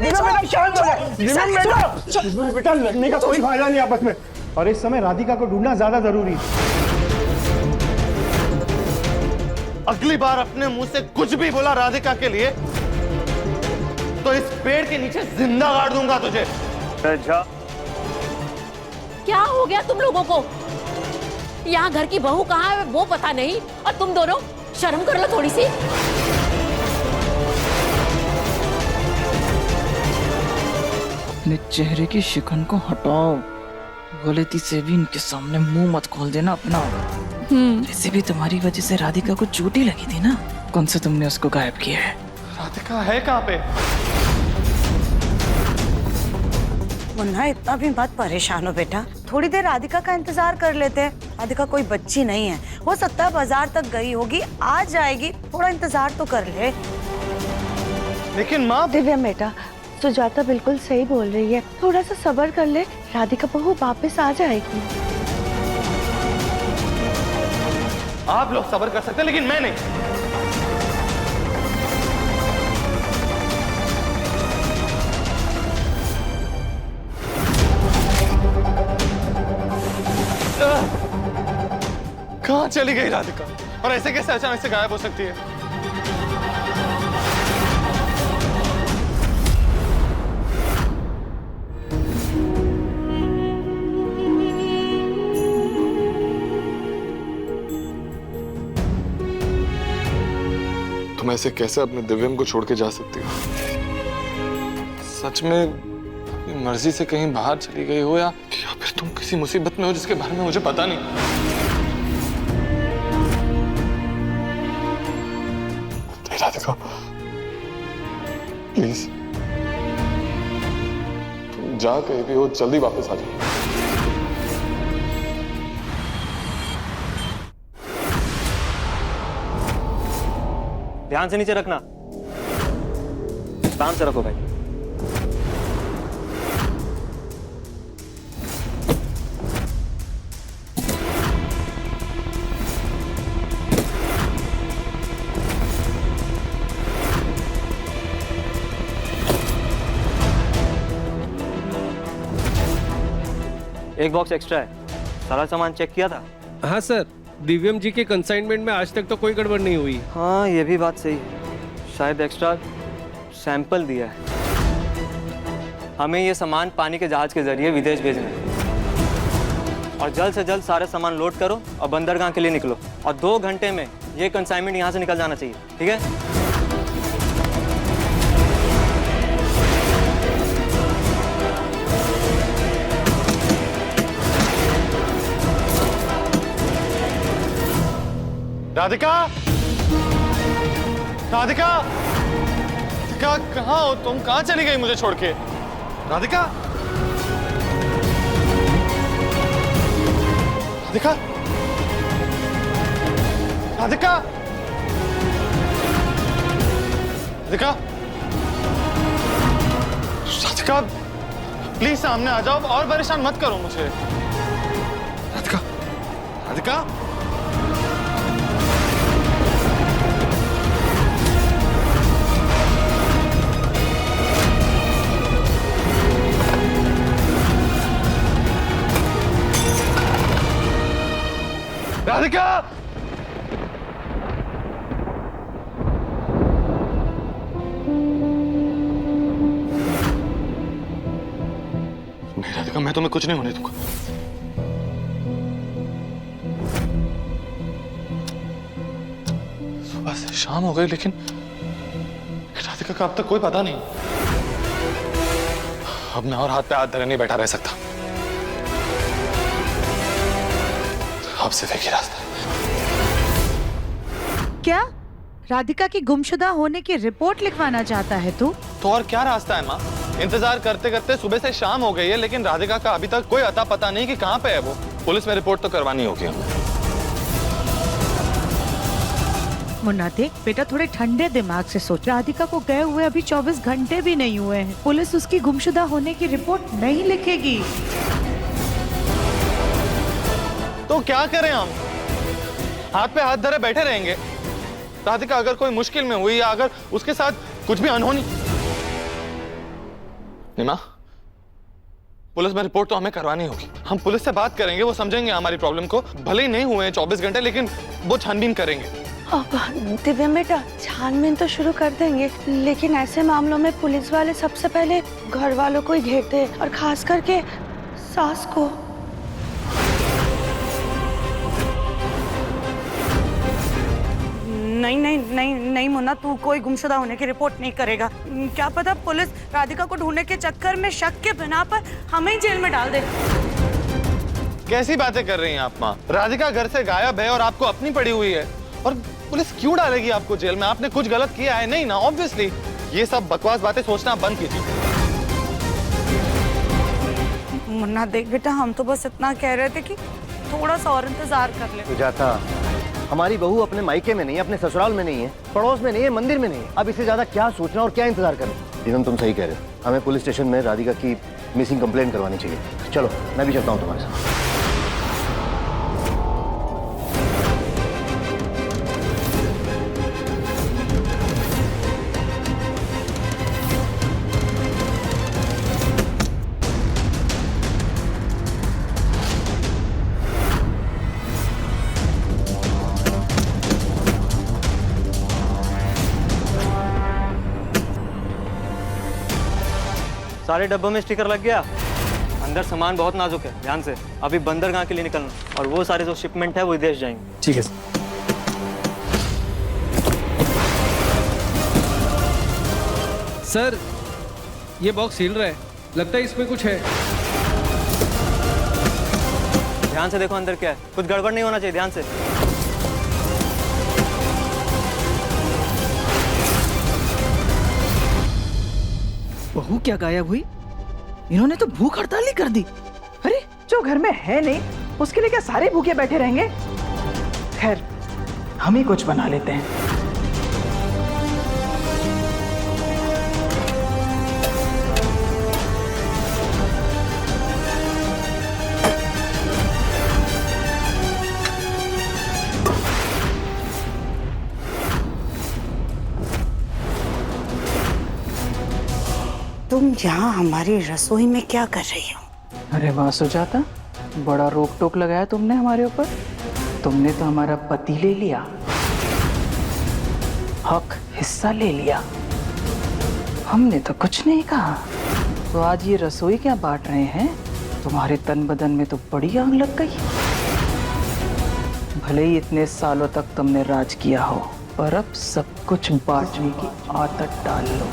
बेटा शांत हो जा। बेटा लड़ने का कोई फायदा नहीं आपस में, और इस समय राधिका को ढूंढना ज्यादा जरूरी है। अगली बार अपने मुंह से कुछ भी बोला राधिका के लिए तो इस पेड़ के नीचे जिंदा गाड़ दूंगा तुझे। क्या हो गया तुम लोगों को? यहाँ घर की बहू कहाँ है वो पता नहीं, और तुम दोनों शर्म कर लो थोड़ी सी। अपने चेहरे की शिकन को हटाओ। गलती से भी इनके सामने मुंह मत खोल देना अपना। वैसे भी तुम्हारी वजह से राधिका को चोट ही लगी थी ना, कौन से तुमने उसको गायब किया है? राधिका है कहाँ पे? मुन्ना इतना भी मत परेशान हो बेटा, थोड़ी देर राधिका का इंतजार कर लेते हैं। राधिका कोई बच्ची नहीं है, हो सकता है बाजार तक गई होगी, आ जाएगी, थोड़ा इंतजार तो कर ले। लेकिन माँ। दिव्या बेटा, सुजाता बिल्कुल सही बोल रही है, थोड़ा सा सब्र कर ले, राधिका बहू वापस आ जाएगी। आप लोग सब्र कर सकते हैं लेकिन मैं नहीं। कहाँ चली गई राधिका, और ऐसे कैसे अचानक से गायब हो सकती है? तुम ऐसे कैसे अपने दिव्यम को छोड़ के जा सकती हो? सच में अपनी मर्जी से कहीं बाहर चली गई हो, या फिर तुम किसी मुसीबत में हो जिसके बारे में मुझे पता नहीं। राधिका प्लीज, तुम जा कहीं भी हो जल्दी वापस आ जाओ। ध्यान से नीचे रखना, आराम से रखो भाई। एक बॉक्स एक्स्ट्रा है, सारा सामान चेक किया था? हाँ सर, दिव्यम जी के कंसाइनमेंट में आज तक तो कोई गड़बड़ नहीं हुई। हाँ ये भी बात सही है, शायद एक्स्ट्रा सैंपल दिया है। हमें ये सामान पानी के जहाज के जरिए विदेश भेजना है, और जल्द से जल्द सारे सामान लोड करो और बंदरगाह के लिए निकलो, और 2 घंटे में ये कंसाइनमेंट यहाँ से निकल जाना चाहिए, ठीक है? राधिका, राधिका, राधिका कहाँ हो तुम? कहाँ चली गई मुझे छोड़ के? राधिका, राधिका, राधिका, राधिका, राधिका, प्लीज सामने आ जाओ और परेशान मत करो मुझे। राधिका, राधिका, राधिका, नहीं राधिका, मैं तुम्हें कुछ नहीं होने दूंगा। सुबह से शाम हो गई लेकिन राधिका का अब तक कोई पता नहीं। अब मैं और हाथ पे हाथ धरे नहीं बैठा रह सकता। अब सिर्फ एक ही रास्ता है। क्या राधिका की गुमशुदा होने की रिपोर्ट लिखवाना चाहता है तू? तो और क्या रास्ता है माँ? इंतजार करते करते सुबह से शाम हो गई है लेकिन राधिका का अभी तक कोई अता पता नहीं कि कहाँ पे है वो। पुलिस में रिपोर्ट तो करवानी होगी हमें। मुन्ना देख बेटा, थोड़े ठंडे दिमाग से सोच। राधिका को गए हुए अभी 24 घंटे भी नहीं हुए हैं। पुलिस उसकी गुमशुदा होने की रिपोर्ट नहीं लिखेगी। तो क्या करें हम? हाथ पे हाथ धरे बैठे रहेंगे? राधिका अगर कोई मुश्किल में हुई या अगर उसके साथ कुछ भी अनहोनी, निमा, पुलिस में रिपोर्ट तो हमें करवानी होगी। हम पुलिस से बात करेंगे, वो समझेंगे हमारी प्रॉब्लम को। भले ही नहीं हुए हैं 24 घंटे, लेकिन वो छानबीन करेंगे। अब दिव्यम बेटा, छानबीन तो शुरू कर देंगे, लेकिन ऐसे मामलों में पुलिस वाले सबसे पहले घर वालों को ही घेरते हैं, और खास करके सास को। नहीं नहीं नहीं नहीं मुन्ना, तू कोई गुमशुदा होने की रिपोर्ट नहीं करेगा। क्या पता पुलिस राधिका को ढूंढने के चक्कर में शक के बिना पर हमें ही जेल में डाल दे। कैसी बातें कर रही हैं आप माँ? राधिका घर से गायब है और आपको अपनी पड़ी हुई है, और पुलिस क्यों डालेगी आपको जेल में? आपने कुछ गलत किया है? नहीं ना, ऑब्वियसली। ये सब बकवास बातें सोचना बंद कीजिए। मुन्ना देख बेटा, हम तो बस इतना कह रहे थे कि थोड़ा सा और इंतजार कर ले। सुजाता, हमारी बहू अपने मायके में नहीं है, अपने ससुराल में नहीं है, पड़ोस में नहीं है, मंदिर में नहीं है। अब इससे ज्यादा क्या सोचना और क्या इंतजार करें? एकदम तुम सही कह रहे हो। हमें पुलिस स्टेशन में राधिका की मिसिंग कंप्लेंट करवानी चाहिए। चलो, मैं भी चलता हूँ तुम्हारे साथ। सारे डब्बों में स्टिकर लग गया। अंदर सामान बहुत नाजुक है, ध्यान से। अभी बंदरगाह के लिए निकलना, और वो सारे जो शिपमेंट है वो विदेश जाएंगे। ठीक है सर, ये बॉक्स हिल रहा है, लगता है इसमें कुछ है। ध्यान से देखो अंदर क्या है, कुछ गड़बड़ नहीं होना चाहिए, ध्यान से। बहू क्या गायब हुई? इन्होंने तो भूख हड़ताल ही कर दी। अरे, जो घर में है नहीं उसके लिए क्या सारे भूखे बैठे रहेंगे? खैर, हम ही कुछ बना लेते हैं। तुम यहाँ हमारी रसोई में क्या कर रही हो? अरे वाह सुजाता, बड़ा रोक टोक लगाया तुमने हमारे ऊपर। तुमने तो हमारा पति ले लिया, हक हिस्सा ले लिया, हमने तो कुछ नहीं कहा। तो आज ये रसोई क्या बांट रहे हैं? तुम्हारे तन बदन में तो बड़ी आग लग गई। भले ही इतने सालों तक तुमने राज किया हो, पर अब सब कुछ बांटने की आदत डाल लो।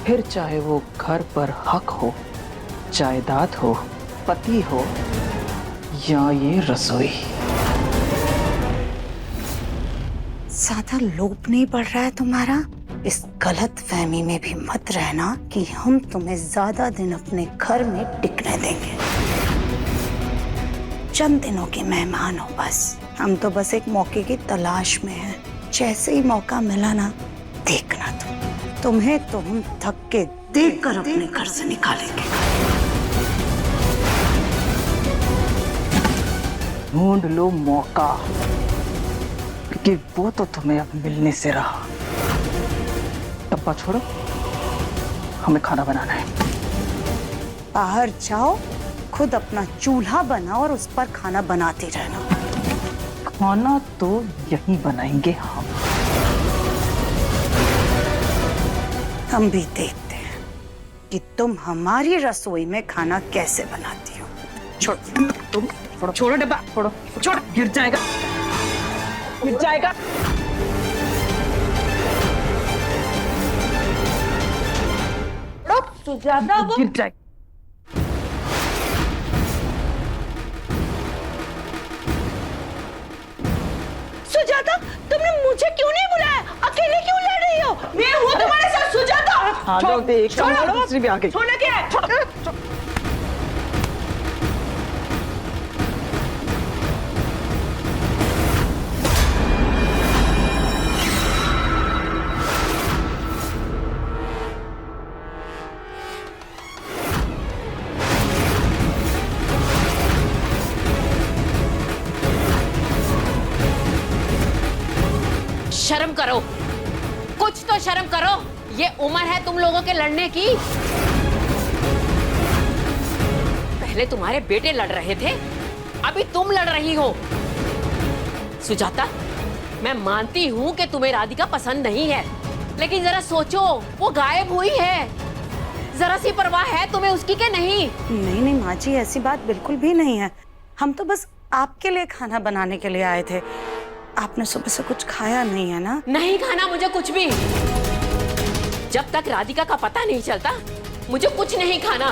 फिर चाहे वो घर पर हक हो, जायदाद हो, पति हो, या ये रसोई। ज्यादा लोभ नहीं बढ़ रहा है तुम्हारा? इस गलत फहमी में भी मत रहना कि हम तुम्हें ज्यादा दिन अपने घर में टिकने देंगे। चंद दिनों के मेहमान हो बस। हम तो बस एक मौके की तलाश में हैं। जैसे ही मौका मिला ना, देखना तुम्हें तो हम थक के देखकर अपने घर से निकालेंगे। ढूंढ लो मौका, क्योंकि वो तो तुम्हें अब मिलने से रहा। डब्बा छोड़ो, हमें खाना बनाना है। बाहर जाओ, खुद अपना चूल्हा बनाओ और उस पर खाना बनाते रहना। खाना तो यहीं बनाएंगे हम भी देखते हैं कि तुम हमारी रसोई में खाना कैसे बनाती हो। छोड़ो, तुम छोड़ो डब्बा, छोड़ो, छोड़ो, गिर जाएगा, गिर जाएगा। सुजाता, वो गिर जाएगा। सुजाता, तुमने मुझे क्यों नहीं बुलाया? अकेले क्यों लड़ रही हो? मैं हूँ तुम्हारे साथ सुजाता। हाँ, देख, दूसरी भी आ गई। छोड़ना क्या है? शर्म करो। तो शर्म करो। ये उम्र है तुम लोगों के लड़ने की। पहले तुम्हारे बेटे लड़ रहे थे, अभी तुम लड़ रही हो। सुजाता, मैं मानती हूँ कि तुम्हें राधिका पसंद नहीं है, लेकिन जरा सोचो, वो गायब हुई है। जरा सी परवाह है तुम्हें उसकी के नहीं? नहीं नहीं माँ जी, ऐसी बात बिल्कुल भी नहीं है। हम तो बस आपके लिए खाना बनाने के लिए आए थे। आपने सुबह से कुछ खाया नहीं है ना? नहीं खाना मुझे कुछ भी। जब तक राधिका का पता नहीं चलता, मुझे कुछ नहीं खाना।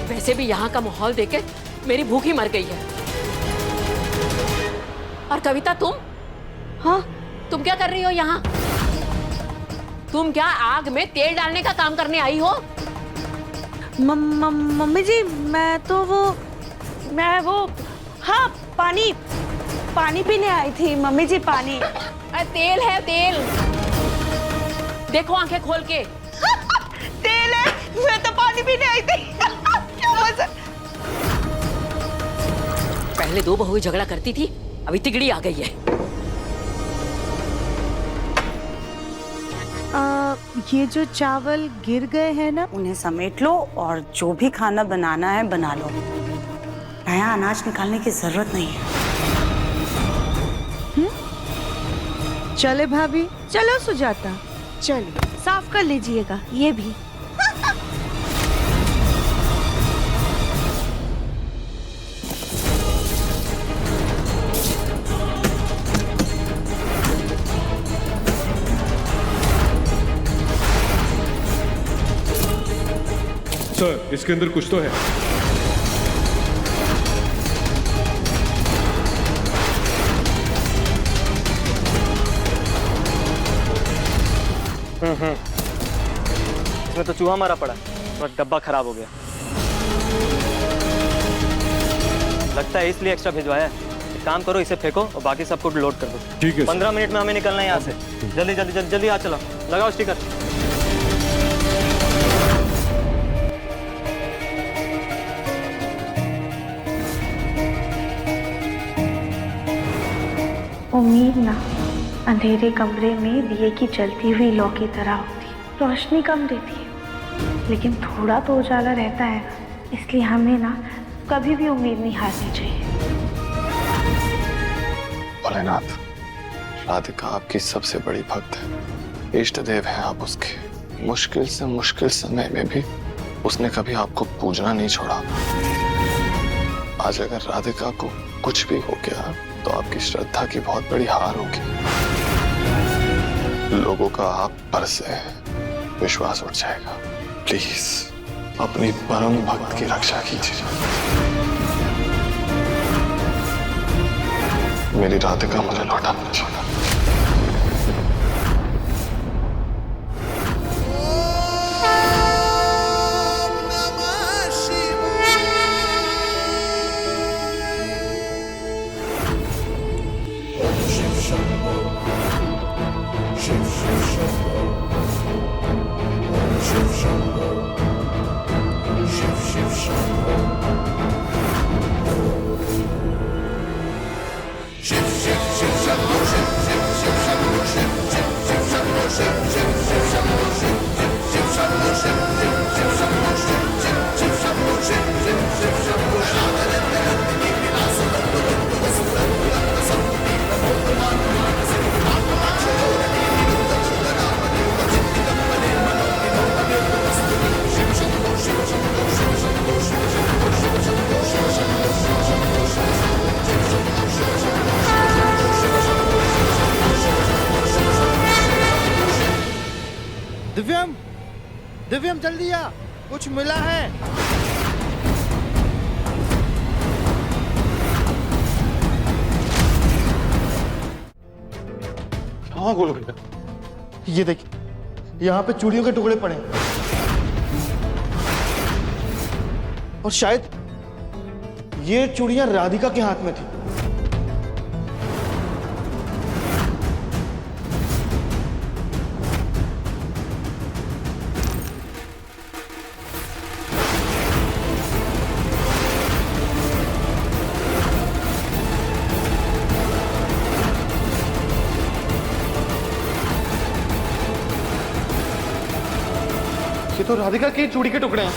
वैसे भी यहाँ का माहौल देख के मेरी भूख ही मर गई है। और कविता, तुम? हाँ, तुम क्या कर रही हो यहाँ? तुम क्या आग में तेल डालने का काम करने आई हो? मम्मी जी, मैं वो हाँ, पानी पीने आई थी मम्मी जी। पानी? तेल है, तेल। देखो आंखें खोल के। तेल है? मैं तो पानी पीने आई थी। क्या मजा। पहले दो बहुएं झगड़ा करती थी, अभी तिगड़ी आ गई है। ये जो चावल गिर गए हैं ना, उन्हें समेट लो और जो भी खाना बनाना है बना लो। नया अनाज निकालने की जरूरत नहीं है। चले भाभी, चलो सुजाता, चलिए साफ कर लीजिएगा ये भी। सर, इसके अंदर कुछ तो है। इसमें तो चूहा मारा पड़ा और डब्बा खराब हो गया। लगता है इसलिए एक्स्ट्रा भिजवाया है। एक काम करो, इसे फेंको और बाकी सबको लोड कर दो। ठीक है। 15 मिनट में हमें निकलना है यहाँ से। जल्दी जल्दी जल्दी जल्दी आ, चलो लगाओ स्टिकर। उम्मीद ना अंधेरे कमरे में दिए की जलती हुई लौ की तरह होती। रोशनी कम देती है, लेकिन थोड़ा तो उजाला रहता है ना। इसलिए हमें ना कभी भी उम्मीद नहीं हारनी चाहिए। भोलेनाथ, राधिका आपकी सबसे बड़ी भक्त है, इष्ट देव हैं आप उसके। मुश्किल से मुश्किल समय में भी उसने कभी आपको पूजना नहीं छोड़ा। आज अगर राधिका को कुछ भी हो गया तो आपकी श्रद्धा की बहुत बड़ी हार होगी। लोगों का आप पर से विश्वास उठ जाएगा। प्लीज अपनी परम भक्त की रक्षा कीजिए। मेरी राधिका मुझे लौटा चाहिए। दिव्यम, दिव्यम जल्दी आ, कुछ मिला है। हाँ गोलू भैया, ये देखिए, यहाँ पे चूड़ियों के टुकड़े पड़े हैं। और शायद ये चूड़ियां राधिका के हाथ में थी। ये तो राधिका की चूड़ी के टुकड़े हैं।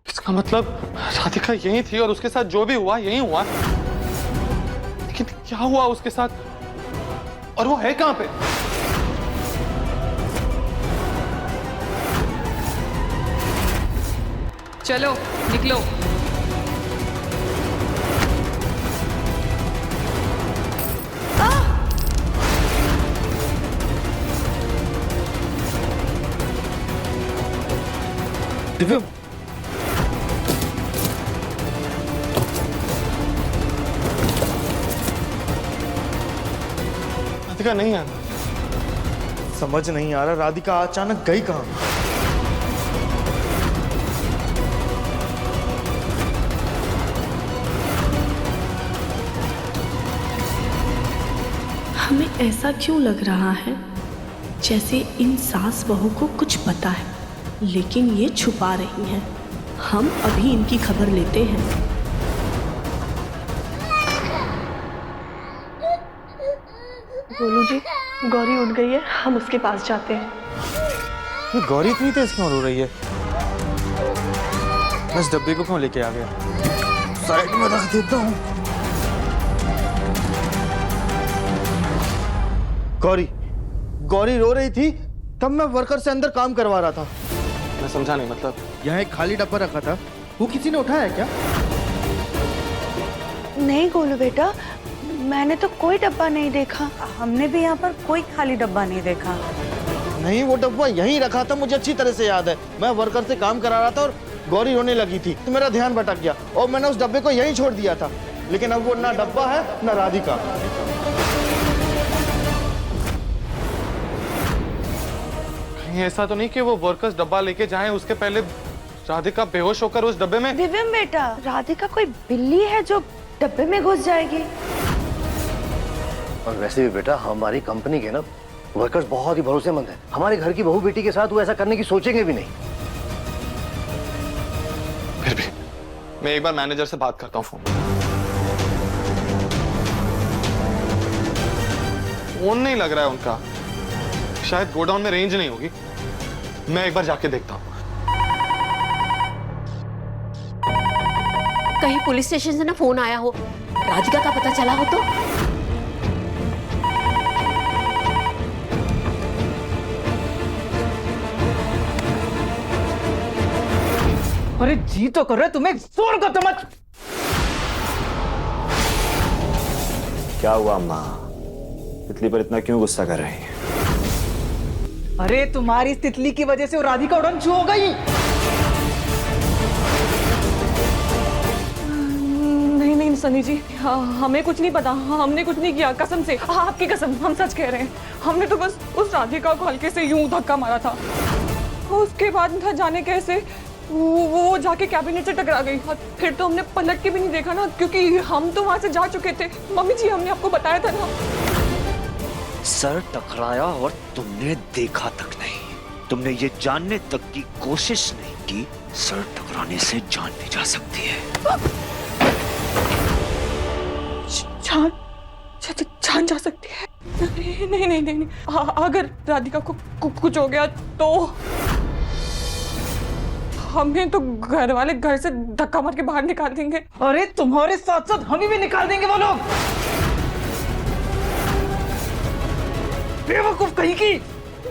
इसका मतलब राधिका यहीं थी और उसके साथ जो भी हुआ यहीं हुआ। लेकिन क्या हुआ उसके साथ और वो है कहां पे? चलो निकलो। दिव्यम, राधिका नहीं है। समझ नहीं आ रहा राधिका अचानक गई कहाँ? हमें ऐसा क्यों लग रहा है जैसे इन सास बहू को कुछ पता है, लेकिन ये छुपा रही हैं। हम अभी इनकी खबर लेते हैं। गोलू जी, गौरी उठ गई है, हम उसके पास जाते हैं। ये गौरी इतनी तेज क्यों रो रही है? मैं इस डब्बे को क्यों लेके आ गया? साइड में रख देता हूँ। गौरी गौरी रो रही थी तब मैं वर्कर से अंदर काम करवा रहा था। मैं समझा नहीं, मतलब यहाँ एक खाली डब्बा रखा था, वो किसी ने उठाया क्या? नहीं गोलू बेटा, मैंने तो कोई डब्बा नहीं देखा। हमने भी यहाँ पर कोई खाली डब्बा नहीं देखा। नहीं, वो डब्बा यहीं रखा था, मुझे अच्छी तरह से याद है। मैं वर्कर से काम करा रहा था और गौरी रोने लगी थी तो मेरा ध्यान भटक गया और मैंने उस डब्बे को यहीं छोड़ दिया था। लेकिन अब वो ना डब्बा है ना राधिका। कहीं ऐसा तो नहीं कि वो वर्कर्स डब्बा लेके जाएं उसके पहले राधिका बेहोश होकर उस डब्बे में? दिव्यम बेटा, राधिका कोई बिल्ली है जो डब्बे में घुस जाएगी? और वैसे भी बेटा हमारी कंपनी के ना वर्कर्स बहुत ही भरोसेमंद हैं। हमारे घर की बहू बेटी के साथ वो ऐसा करने की सोचेंगे भी नहीं। फिर भी मैं एक बार मैनेजर से बात करता हूँ। फोन नहीं लग रहा है उनका, शायद गोडाउन में रेंज नहीं होगी। मैं एक बार जाके देखता हूँ। कहीं पुलिस स्टेशन से ना फोन आया हो, राधिका का पता चला हो तो? अरे जी तो कर रहे तुम्हें, जोर का तमच। क्या हुआ अम्मा? तितली पर इतना क्यों गुस्सा कर रही हैं? अरे तुम्हारी तितली की वजह से वो राधिका उड़न छू हो गई। नहीं नहीं सनी जी, हमें कुछ नहीं पता, हमने कुछ नहीं किया, कसम से, आपकी कसम, हम सच कह रहे हैं। हमने तो बस उस राधिका को हल्के से यूं धक्का मारा था। उसके बाद न जाने कैसे वो जाके कैबिनेट से टकरा गई और फिर तो हमने पलट के भी नहीं देखा ना, क्योंकि हम तो वहां से जा चुके थे। मम्मी जी, हमने आपको बताया था ना। सर टकराया और तुमने देखा तक नहीं, तुमने ये जानने तक की कोशिश नहीं की सर टकराने से जान भी जा सकती है। जान जा सकती है? नहीं नहीं नहीं, नहीं। अगर राधिका को कुछ हो गया तो हमें तो घर वाले घर से धक्का मार के बाहर निकाल देंगे। अरे तुम्हारे साथ साथ हमें भी निकाल देंगे वो लोग। बेवकूफ कहीं की।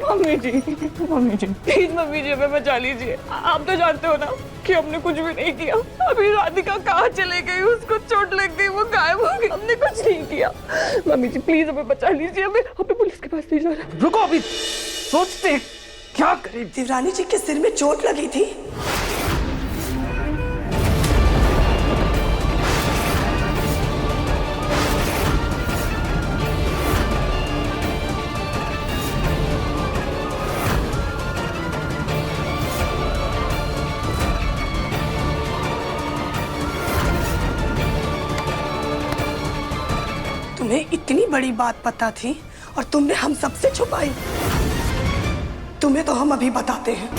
मम्मी जी प्लीज मम्मी जी, हमें बचा लीजिए। आप तो जानते हो ना कि हमने कुछ भी नहीं किया। अभी राधिका कहाँ चले गई, उसको चोट लग गई, वो गायब हो गई, हमने कुछ नहीं किया। मम्मी जी प्लीज हमें बचा लीजिए, हमें पुलिस के पास नहीं जाना। रुको, अभी सोचते क्या करें। देवरानी जी के सिर में चोट लगी थी। तुम्हें इतनी बड़ी बात पता थी और तुमने हम सबसे छुपाई। तुम्हें तो हम अभी बताते हैं।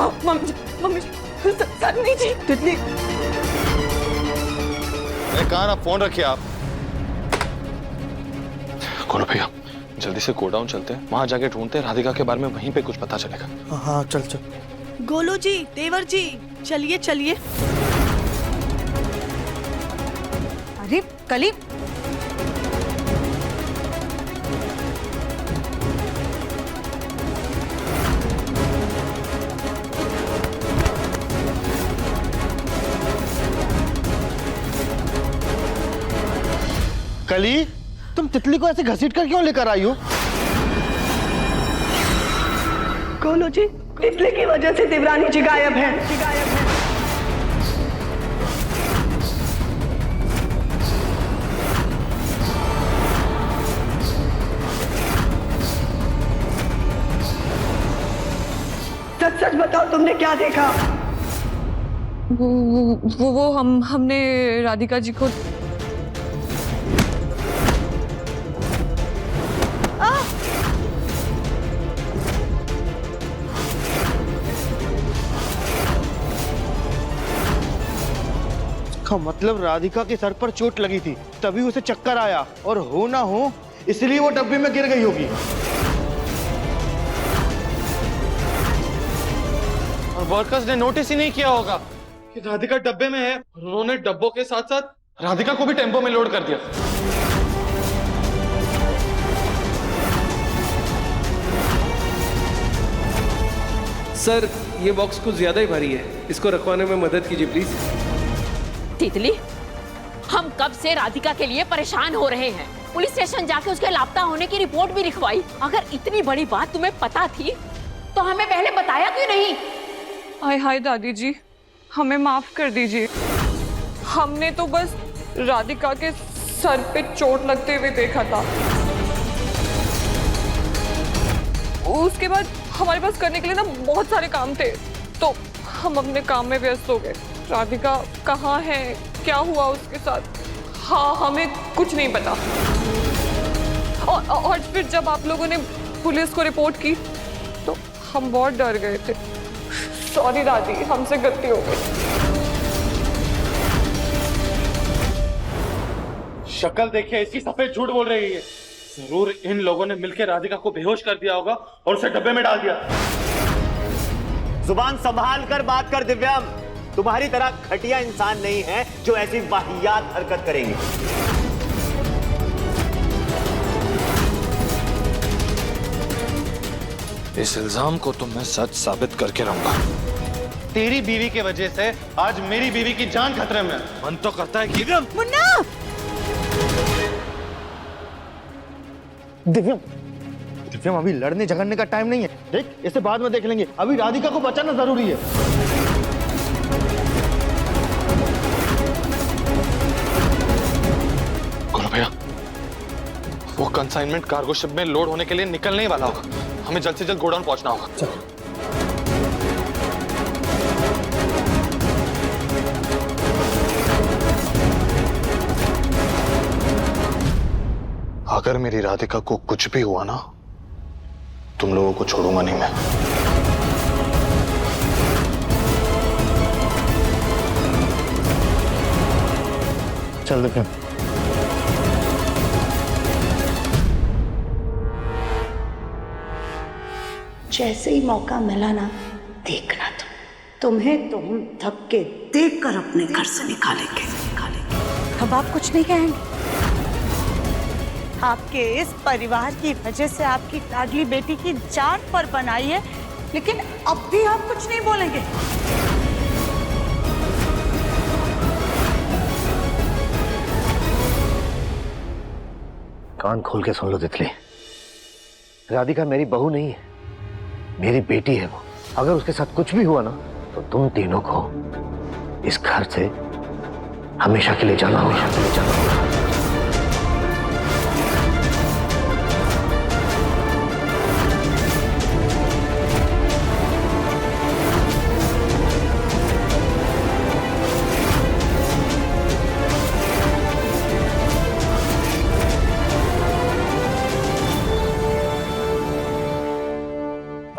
मम्मी जी, सन्नी जी, तितली। मैंने कहा ना, फोन रखिए आप। गोलू भैया जल्दी से गोडाउन चलते हैं, वहां जाके ढूंढते हैं राधिका के बारे में, वहीं पे कुछ पता चलेगा। हाँ चल चल। गोलू जी, देवर जी, चलिए चलिए। अरे कली, कली, तुम तितली को ऐसे घसीट कर क्यों लेकर आई हो? गोलू जी, तितली की वजह से देवरानी जी गायब हैं। सच सच बताओ, तुमने क्या देखा? वो हमने राधिका जी को का मतलब राधिका के सर पर चोट लगी थी, तभी उसे चक्कर आया, और हो ना हो इसलिए वो डब्बे में गिर गई होगी। और वर्कर्स ने नोटिस ही नहीं किया होगा कि राधिका डब्बे में है, और उन्होंने डब्बों के साथ साथ राधिका को भी टेम्पो में लोड कर दिया। सर ये बॉक्स कुछ ज्यादा ही भारी है, इसको रखवाने में मदद कीजिए प्लीज। तितली, हम कब से राधिका के लिए परेशान हो रहे हैं। पुलिस स्टेशन जाके उसके लापता होने की रिपोर्ट भी लिखवाई। अगर इतनी बड़ी बात तुम्हें पता थी तो हमें पहले बताया क्यों नहीं? हाय हाय दादी जी, हमें माफ कर दीजिए। हमने तो बस राधिका के सर पे चोट लगते हुए देखा था। उसके बाद हमारे पास करने के लिए ना बहुत सारे काम थे, तो हम अपने काम में व्यस्त हो गए। राधिका कहाँ है, क्या हुआ उसके साथ, हाँ हमें कुछ नहीं पता। और फिर जब आप लोगों ने पुलिस को रिपोर्ट की तो हम बहुत डर गए थे। सॉरी दादी, हमसे गलती हो गई। शक्ल देखिए इसकी, सफेद झूठ बोल रही है। जरूर इन लोगों ने मिलकर राधिका को बेहोश कर दिया होगा और उसे डब्बे में डाल दिया। जुबान संभाल कर बात कर दिव्यम, तुम्हारी तरह घटिया इंसान नहीं है जो ऐसी वाहियात हरकत करेंगे। इस इल्जाम को तो मैं सच साबित करके रहूंगा। तेरी बीवी की वजह से आज मेरी बीवी की जान खतरे में है। मन तो करता है कि मुन्ना, दिव्यम, दिव्यम अभी लड़ने झगड़ने का टाइम नहीं है। देख, इसे बाद में देख लेंगे, अभी राधिका को बचाना जरूरी है। वो कंसाइनमेंट कार्गो शिप में लोड होने के लिए निकलने ही वाला होगा, हमें जल्द से जल्द गोडाउन पहुंचना होगा। चलो। अगर मेरी राधिका को कुछ भी हुआ ना, तुम लोगों को छोड़ूंगा नहीं मैं। चल दिव्यम। जैसे ही मौका मिला ना, देखना तुम्हें तो हम धक्के देकर अपने घर से निकालेंगे। अब आप कुछ नहीं कहेंगे? आपके इस परिवार की वजह से आपकी लाडली बेटी की जान पर बनाई है, लेकिन अब भी आप कुछ नहीं बोलेंगे? कान खोल के सुन लो तितली, राधिका मेरी बहू नहीं है, मेरी बेटी है वो। अगर उसके साथ कुछ भी हुआ ना, तो तुम तीनों को इस घर से हमेशा के लिए जाना होगा।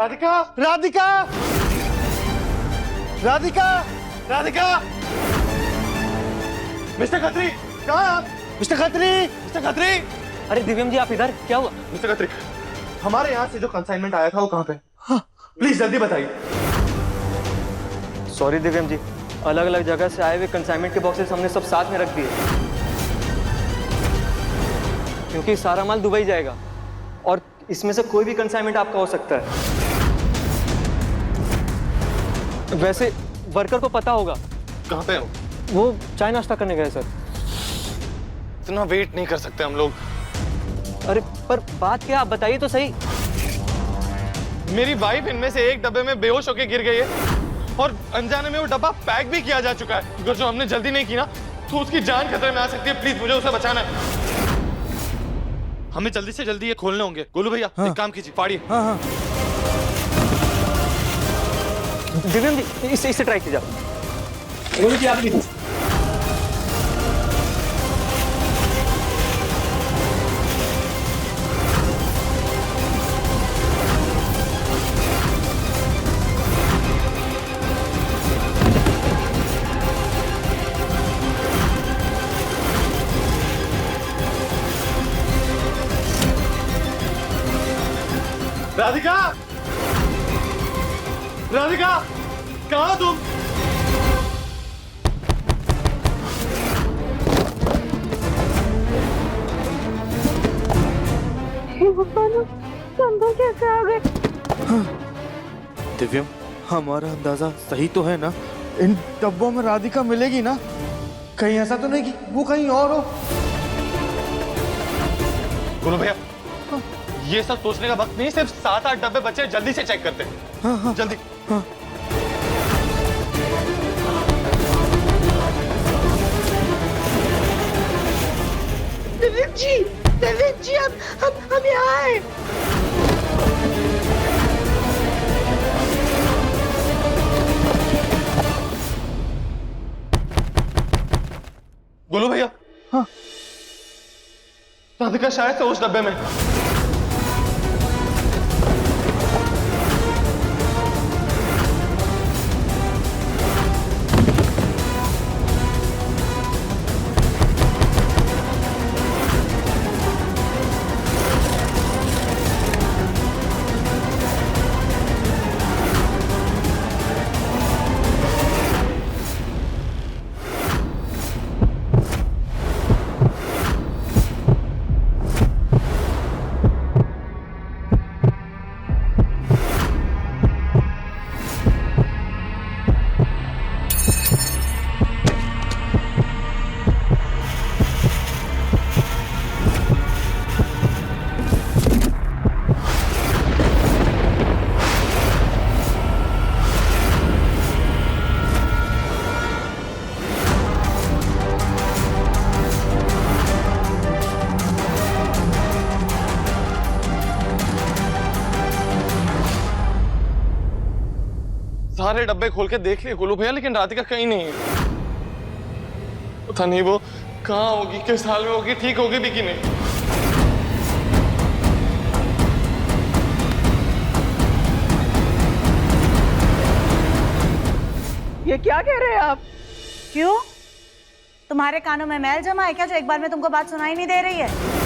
राधिका, राधिका, राधिका, राधिका, मिस्टर खत्री, कहाँ आप? मिस्टर खत्री, मिस्टर खत्री, अरे दिव्यम जी आप इधर, क्या हुआ? मिस्टर खत्री, हमारे यहाँ से जो कंसाइनमेंट आया था वो कहाँ पे? प्लीज जल्दी बताइए। सॉरी दिव्यम जी, अलग अलग जगह से आए हुए कंसाइनमेंट के बॉक्सेस हमने सब साथ में रख दिए, क्योंकि सारा माल दुबई जाएगा और इसमें से कोई भी कंसाइनमेंट आपका हो सकता है। वैसे वर्कर को पता होगा। कहाँ पे हो? वो चाय नाश्ता करने गए सर। इतना वेट नहीं कर सकते हम लोग। अरे पर बात क्या, आप बताइए तो सही। मेरी वाइफ इनमें से एक डब्बे में बेहोश होकर गिर गई है और अनजाने में वो डब्बा पैक भी किया जा चुका है। अगर जो हमने जल्दी नहीं की ना तो उसकी जान खतरे में आ सकती है। प्लीज मुझे उसे बचाना है। हमें जल्दी से जल्दी ये खोलने होंगे। गोलू भैया एक काम कीजिए, फाड़िए। दिव्यम जी इससे ट्राई कीजिए। गोलू जी आप भी। राधिका, राधिका, कहाँ तुम? कैसे आ गए? दिव्यम, हमारा अंदाजा सही तो है ना? इन डब्बों में राधिका मिलेगी ना? कहीं ऐसा तो नहीं कि वो कहीं और हो? गोलू भैया, ये सब सोचने का वक्त नहीं, सिर्फ 7-8 डब्बे बचे, जल्दी से चेक करते हैं। जल्दी। दिलीप जी हम यहाँ आए। गोलू भैया, हाँ, राधिका शायद से उस डब्बे में। सारे डब्बे खोल के देख लिए गोलू भैया, लेकिन राधिका कहीं नहीं है। पता नहीं वो कहाँ होगी, किस हाल में होगी, ठीक होगी भी कि नहीं। ये क्या कह रहे हैं आप? क्यों? तुम्हारे कानों में मैल जमा है क्या जो एक बार में तुमको बात सुनाई नहीं दे रही है?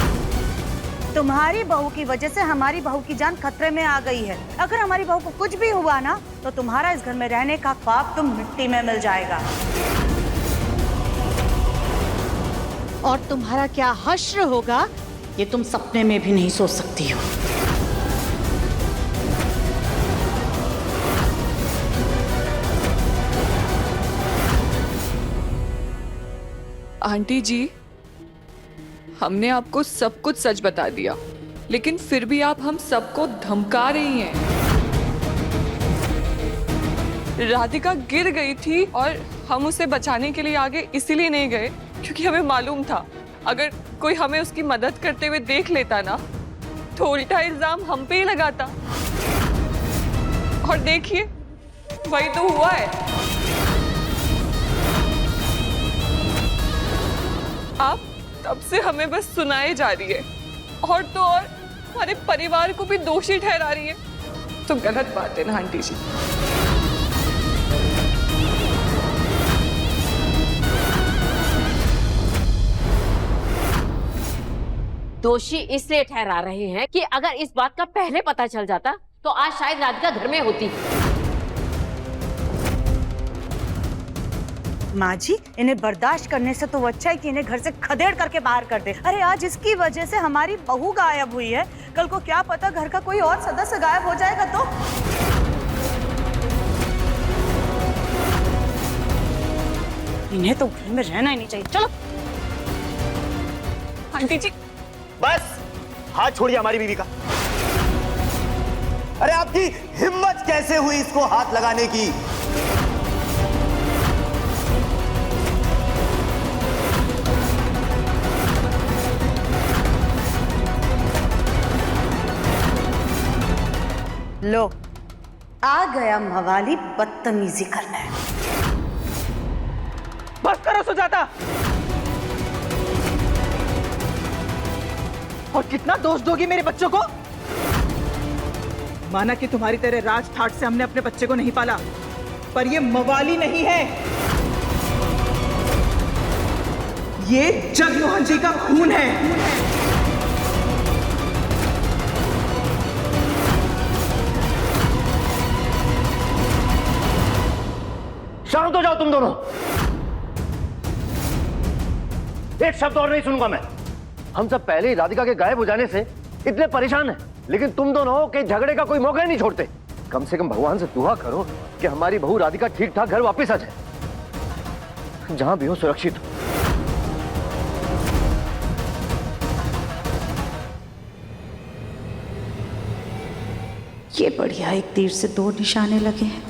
तुम्हारी बहू की वजह से हमारी बहू की जान खतरे में आ गई है। अगर हमारी बहू को कुछ भी हुआ ना तो तुम्हारा इस घर में रहने का ख्वाब तुम मिट्टी में मिल जाएगा। और तुम्हारा क्या हश्र होगा ये तुम सपने में भी नहीं सोच सकती हो। आंटी जी, हमने आपको सब कुछ सच बता दिया, लेकिन फिर भी आप हम सबको धमका रही हैं। राधिका गिर गई थी और हम उसे बचाने के लिए आगे इसीलिए नहीं गए क्योंकि हमें मालूम था अगर कोई हमें उसकी मदद करते हुए देख लेता ना तो उल्टा इल्जाम हम पे ही लगाता। और देखिए वही तो हुआ है। आप तब से हमें बस सुनाए जा रही है और तो और हमारे परिवार को भी दोषी ठहरा रही है। तो गलत बात है ना आंटी जी। दोषी इसलिए ठहरा रहे हैं कि अगर इस बात का पहले पता चल जाता तो आज शायद राधिका घर में होती। माँ जी, इन्हें बर्दाश्त करने से तो अच्छा है कि इन्हें घर से खदेड़ करके बाहर कर दे। अरे आज इसकी वजह से हमारी बहू गायब हुई है, कल को क्या पता घर का कोई और सदस्य गायब हो जाएगा तो। इन्हें तो घर में रहना ही नहीं चाहिए। चलो आंटी जी, बस हाथ छोड़िए हमारी बीवी का। अरे आपकी हिम्मत कैसे हुई इसको हाथ लगाने की? लो, आ गया मवाली बदतमीजी करने। बस करो सुजाता। और कितना दोष दोगी मेरे बच्चों को? माना कि तुम्हारी तरह राज ठाट से हमने अपने बच्चे को नहीं पाला, पर ये मवाली नहीं है, ये जगमोहन जी का खून है। शांत हो जाओ तुम दोनों। एक शब्द और नहीं सुनूंगा मैं। हम सब पहले ही राधिका के गायब हो जाने से इतने परेशान हैं, लेकिन तुम दोनों के झगड़े का कोई मौका ही नहीं छोड़ते। कम से कम भगवान से दुआ करो कि हमारी बहू राधिका ठीक ठाक घर वापस आ जाए, जहां भी हो सुरक्षित हो। ये बढ़िया, एक तीर से दो निशाने लगे हैं।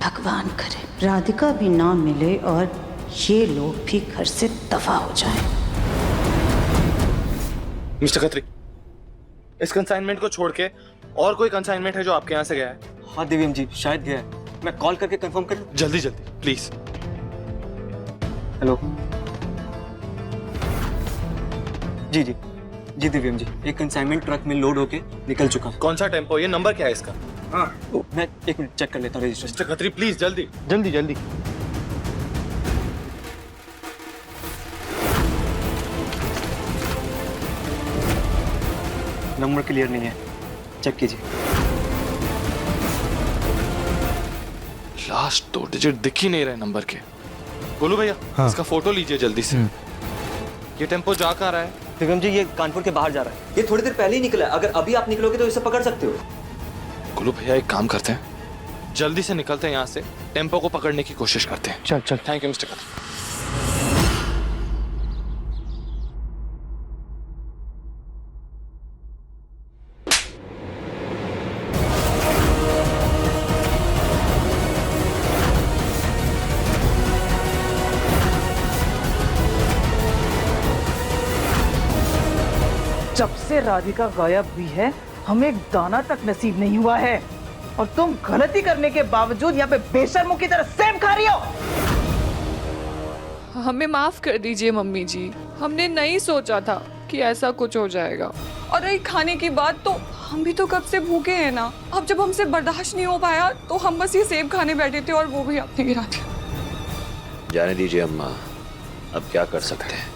भगवान करे राधिका भी ना मिले और ये लोग भी घर से दफा हो जाए। मिस्टर खत्री, इस कंसाइनमेंट को छोड़ के और कोई कंसाइनमेंट है जो आपके यहाँ से गया है? हाँ दिव्यम जी, शायद गया है। मैं कॉल करके कंफर्म कर लूं? जल्दी जल्दी प्लीज। हेलो जी जी जी दिव्यम जी, एक कंसाइनमेंट ट्रक में लोड होके निकल चुका है। कौन सा टेम्पो? ये नंबर क्या है इसका? हाँ मैं एक मिनट चेक कर लेता हूँ रजिस्टर। मिस्टर खत्री प्लीज जल्दी जल्दी जल्दी। नंबर क्लियर नहीं है, चेक कीजिए। लास्ट 2 डिजिट दिख ही नहीं रहे नंबर के। बोलू भैया, हाँ। इसका फोटो लीजिए जल्दी से। ये टेम्पो जा कहाँ रहा है? दिव्यम जी, ये कानपुर के बाहर जा रहा है। ये थोड़ी देर पहले ही निकला है, अगर अभी आप निकलोगे तो इसे पकड़ सकते हो। गुलू भैया, एक काम करते हैं, जल्दी से निकलते हैं यहाँ से, टेम्पो को पकड़ने की कोशिश करते हैं। चल चल। Thank you mister Khatri. जब से राधिका गायब हुई है हमें एक दाना तक नसीब नहीं हुआ है, और तुम गलती करने के बावजूद यहाँ पे बेशर्मों की तरह सेम खा रही हो। हमें माफ कर दीजिए मम्मी जी, हमने नहीं सोचा था कि ऐसा कुछ हो जाएगा। और रही खाने की बात, तो हम भी तो कब से भूखे हैं ना। अब जब हमसे बर्दाश्त नहीं हो पाया तो हम बस ये सेब खाने बैठे थे और वो भी आपने गिरा दिया। जाने दीजिए अम्मा, अब क्या कर सकते हैं।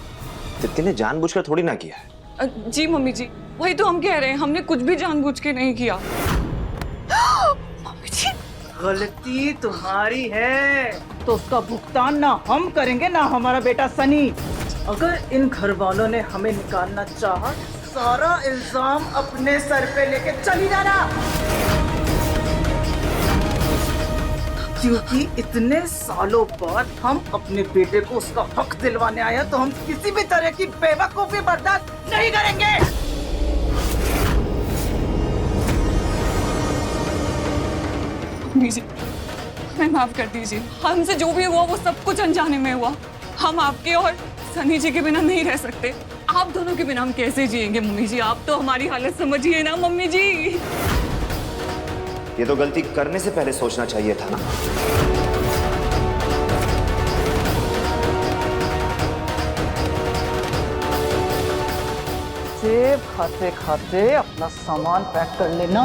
तितली ने जानबूझकर थोड़ी ना किया है। जी मम्मी जी, वही तो हम कह रहे हैं, हमने कुछ भी जानबूझ के नहीं किया। मम्मी जी, गलती तुम्हारी है तो उसका भुगतान ना हम करेंगे ना हमारा बेटा सनी। अगर इन घर वालों ने हमें निकालना चाहा, सारा इल्जाम अपने सर पे लेके चली जाना, क्योंकि इतने सालों बाद हम अपने बेटे को उसका हक दिलवाने आए हैं, तो हम किसी भी तरह की बेवकूफी बर्दाश्त नहीं करेंगे। मम्मी जी, हमें माफ कर दीजिए। हमसे जो भी हुआ वो सब कुछ अनजाने में हुआ। हम आपके और सनी जी के बिना नहीं रह सकते। आप दोनों के बिना हम कैसे जिएंगे मम्मी जी? आप तो हमारी हालत समझिए ना मम्मी जी। ये तो गलती करने से पहले सोचना चाहिए था ना। सेब खाते खाते अपना सामान पैक कर लेना।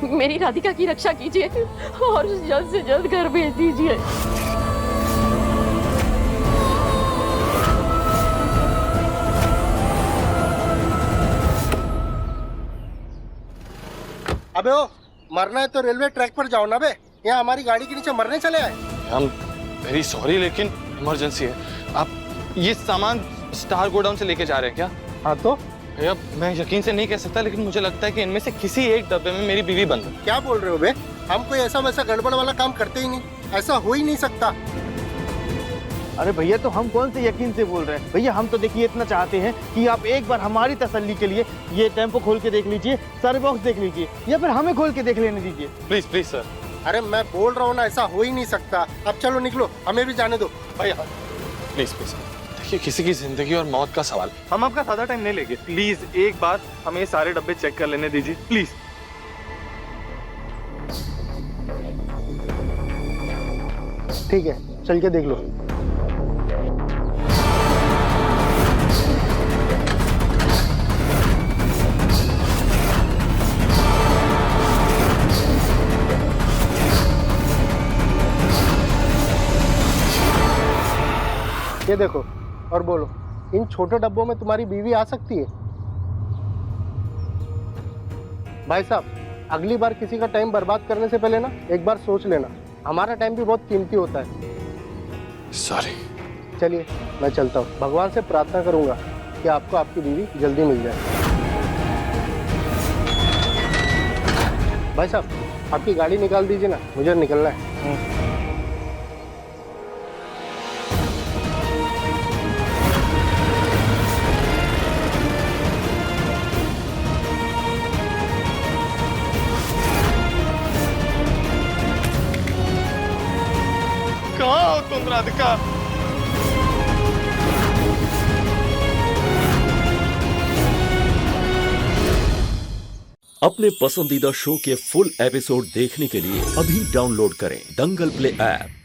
मेरी राधिका की रक्षा कीजिए और जल्द से जल्द घर भेज दीजिए। अबे ओ, मरना है तो रेलवे ट्रैक पर जाओ ना बे, यहाँ हमारी गाड़ी के नीचे मरने चले आए। हम वेरी सॉरी लेकिन इमरजेंसी है। आप ये सामान स्टार गोडाउन से लेके जा रहे हैं क्या? हाँ तो भैया मैं यकीन से नहीं कह सकता लेकिन मुझे लगता है कि इनमें से किसी एक डब्बे में मेरी बीवी बंद है। क्या बोल रहे हो बे? हम कोई ऐसा वैसा गड़बड़ वाला काम करते ही नहीं, ऐसा हो ही नहीं सकता। अरे भैया तो हम कौन से यकीन से बोल रहे हैं भैया, हम तो देखिए इतना चाहते हैं कि आप एक बार हमारी तसल्ली के लिए ये टेम्पो खोल के देख लीजिए, सर्व बॉक्स देख लीजिए, या फिर हमें खोल के देख लेने दीजिए। Please please sir. अरे मैं बोल रहा हूँ ना, ऐसा हो ही नहीं सकता। अब चलो निकलो, हमें भी जाने दो। भैया प्लीज प्लीज, देखिए किसी की जिंदगी और मौत का सवाल, हम आपका ज्यादा टाइम नहीं लेंगे। प्लीज एक बार हमें ये सारे डब्बे चेक कर लेने दीजिए प्लीज। ठीक है, चल के देख लो। ये देखो और बोलो, इन छोटे डब्बों में तुम्हारी बीवी आ सकती है? भाई साहब, अगली बार किसी का टाइम बर्बाद करने से पहले ना एक बार सोच लेना, हमारा टाइम भी बहुत कीमती होता है। सॉरी। चलिए मैं चलता हूँ, भगवान से प्रार्थना करूंगा कि आपको आपकी बीवी जल्दी मिल जाए। भाई साहब आपकी गाड़ी निकाल दीजिए ना, मुझे निकलना है। कहाँ हो तुम राधिका? अपने पसंदीदा शो के फुल एपिसोड देखने के लिए अभी डाउनलोड करें दंगल प्ले ऐप।